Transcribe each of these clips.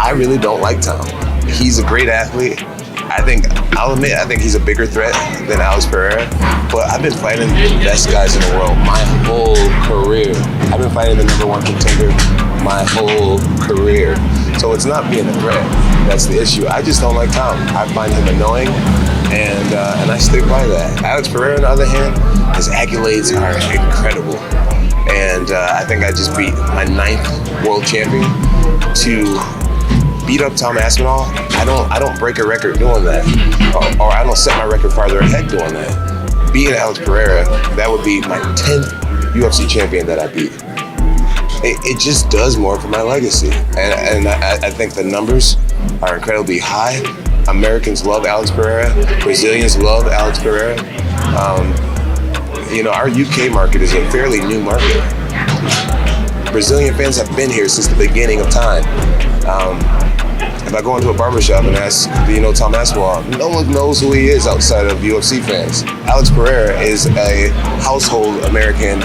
I really don't like Tom. He's a great athlete. I'll admit, I think he's a bigger threat than Alex Pereira, but I've been fighting the best guys in the world my whole career. I've been fighting the number one contender my whole career. So it's not being a threat. That's the issue. I just don't like Tom. I find him annoying, and I stick by that. Alex Pereira, on the other hand, his accolades are incredible. And I think I just beat my 9th world champion to beat up Tom Aspinall. I don't break a record doing that, or I don't set my record farther ahead doing that. Beating Alex Pereira, that would be my 10th UFC champion that I beat. It just does more for my legacy, and I think the numbers are incredibly high. Americans love Alex Pereira. Brazilians love Alex Pereira. Our UK market is a fairly new market. Brazilian fans have been here since the beginning of time. If I go into a barbershop and ask, do you know Tom Aspinall? No one knows who he is outside of UFC fans. Alex Pereira is a household American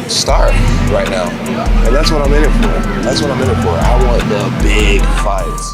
star right now. And that's what I'm in it for. I want the big fights.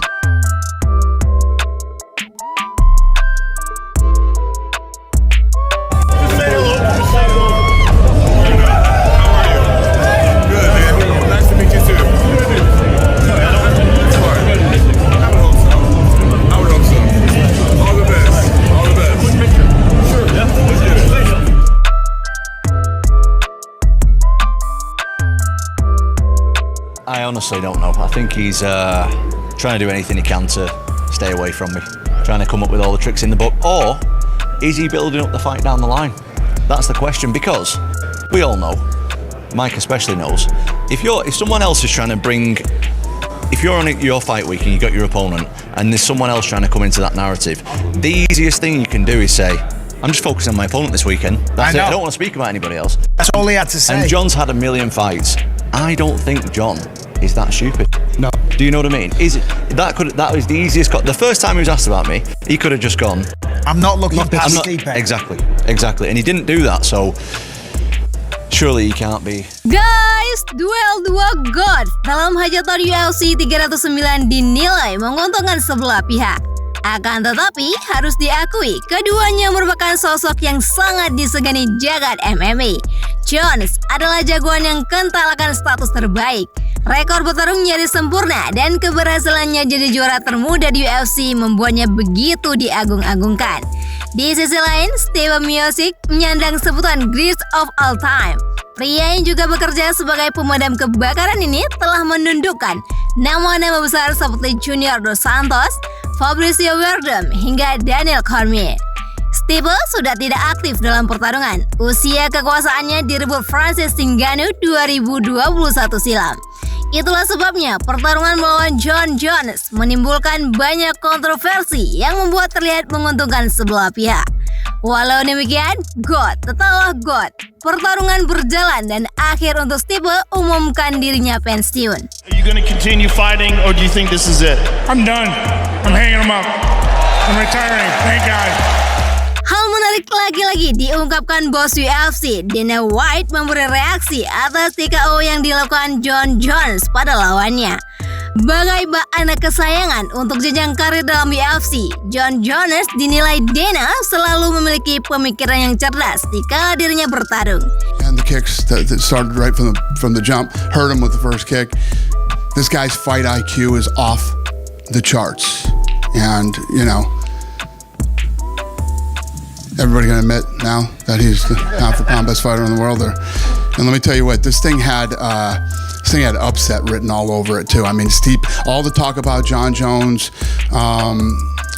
I honestly don't know. I think he's trying to do anything he can to stay away from me, trying to come up with all the tricks in the book, or is he building up the fight down the line? That's the question, because we all know, Mike especially knows, if someone else is trying to bring, if you're on your fight week and you got your opponent and there's someone else trying to come into that narrative, the easiest thing you can do is say, I'm just focusing on my opponent this weekend. That's it. I don't want to speak about anybody else. That's all he had to say. And Jon's had a million fights. I don't think Jon is that stupid. No. Do you know what I mean? That was the easiest. The first time he was asked about me, he could have just gone, I'm not looking past Stipe. Exactly. And he didn't do that, so surely he can't be. Guys, duel 2 God dalam hajatan UFC 309 dinilai menguntungkan sebelah pihak. Akan tetapi, harus diakui, keduanya merupakan sosok yang sangat disegani jagat MMA. Jones adalah jagoan yang kental akan status terbaik. Rekor bertarung nyaris sempurna dan keberhasilannya jadi juara termuda di UFC membuatnya begitu diagung-agungkan. Di sisi lain, Stipe Miocic menyandang sebutan Greatest of All Time. Pria yang juga bekerja sebagai pemadam kebakaran ini telah menundukkan nama-nama besar seperti Junior Dos Santos, Fabricio Werdum, hingga Daniel Cormier. Stipe sudah tidak aktif dalam pertarungan. Usia kekuasaannya direbut Francis Ngannou 2021 silam. Itulah sebabnya pertarungan melawan Jon Jones menimbulkan banyak kontroversi yang membuat terlihat menguntungkan sebelah pihak. Walau demikian, God tetaplah God. Pertarungan berjalan dan akhir untuk Stipe umumkan dirinya pensiun. Are you gonna continue fighting or do you think this is it? I'm done. I'm hanging them up. I'm retiring. Thank God. Hal menarik lagi-lagi diungkapkan bos UFC, Dana White memberi reaksi atas TKO yang dilakukan Jon Jones pada lawannya. Bagai bak anak kesayangan untuk jenjang karir dalam UFC, Jon Jones dinilai Dana selalu memiliki pemikiran yang cerdas dikala dirinya bertarung. And the kicks that started right from the jump hurt him with the first kick. This guy's fight IQ is off the charts, and everybody gonna admit now that he's the pound-for-pound best fighter in the world there. And let me tell you what, this thing had upset written all over it too. I mean, Stipe, all the talk about Jon Jones,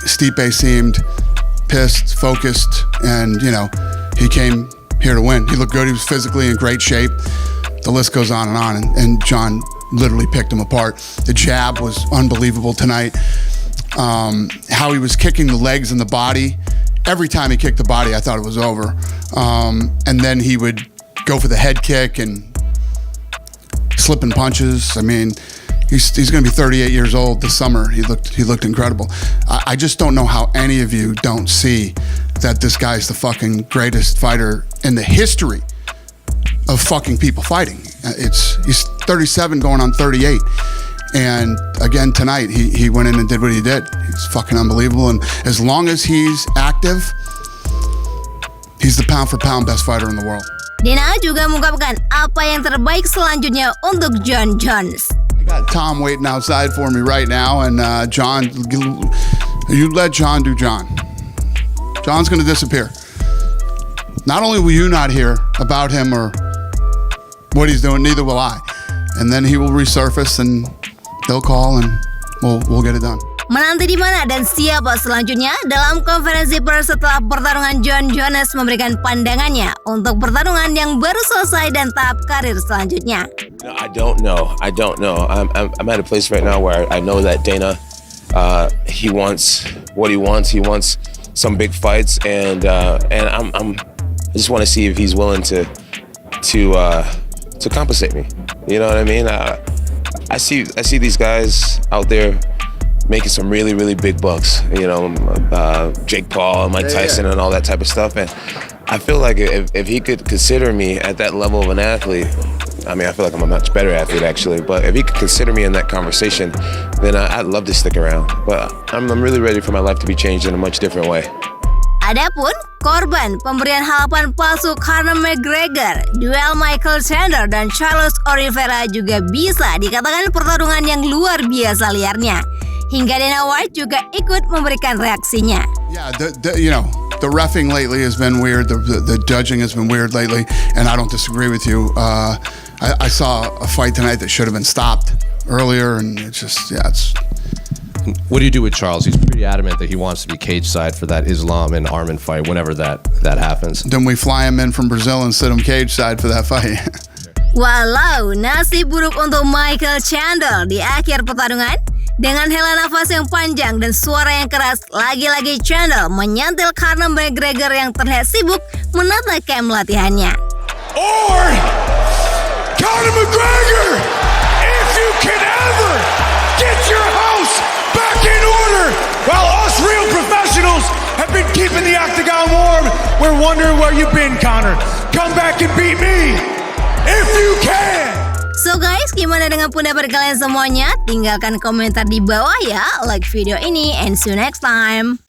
Stipe seemed pissed, focused, and he came here to win. He looked good. He was physically in great shape. The list goes on, and Jon literally picked him apart. The jab was unbelievable tonight. How he was kicking the legs and the body. Every time he kicked the body, I thought it was over. And then he would go for the head kick and slipping punches. I mean, he's going to be 38 years old this summer. He looked incredible. I just don't know how any of you don't see that this guy's the fucking greatest fighter in the history of fucking people fighting. He's 37 going on 38. And again tonight, he went in and did what he did. He's fucking unbelievable. And as long as he's active, he's the pound for pound best fighter in the world. Dana juga mengungkapkan apa yang terbaik selanjutnya untuk Jon Jones. I got Tom waiting outside for me right now, and John, you let John do John. John's going to disappear. Not only will you not hear about him or what he's doing, neither will I. And then he will resurface and he'll call and we'll get it done. Menanti di mana dan siapa selanjutnya dalam konferensi pers setelah pertarungan Jon Jones memberikan pandangannya untuk pertarungan yang baru selesai dan tahap karir selanjutnya. I don't know. I'm at a place right now where I know that Dana, he wants what he wants. He wants some big fights, and I just want to see if he's willing to compensate me. You know what I mean? I see these guys out there making some really, really big bucks, you know, Jake Paul and Mike Tyson and all that type of stuff. And I feel like if he could consider me at that level of an athlete, I mean, I feel like I'm a much better athlete actually, but if he could consider me in that conversation, then I'd love to stick around. But I'm really ready for my life to be changed in a much different way. Adapun korban pemberian harapan palsu karena McGregor, duel Michael Chandler dan Cherles Oliviera juga bisa dikatakan pertarungan yang luar biasa liarnya. Hingga Dana White juga ikut memberikan reaksinya. Yeah, the reffing lately has been weird. The judging has been weird lately, and I don't disagree with you. I saw a fight tonight that should have been stopped earlier, and it's just, it's. What do you do with Charles? He's pretty adamant that he wants to be cage side for that Islam and Arman fight whenever that happens. Then we fly him in from Brazil and sit him cage side for that fight. Walau nasib buruk untuk Michael Chandler di akhir pertarungan, dengan hela nafas yang panjang dan suara yang keras, lagi-lagi Chandler menyantil karena McGregor yang terlihat sibuk menata camp latihannya. Or Conor McGregor, if you can ever get your house back in order, while us real professionals have been keeping the octagon warm, we're wondering where you've been, Conor. Come back and beat me, if you can. So guys, gimana dengan pendapat kalian semuanya? Tinggalkan komentar di bawah ya. Like video ini and see you next time.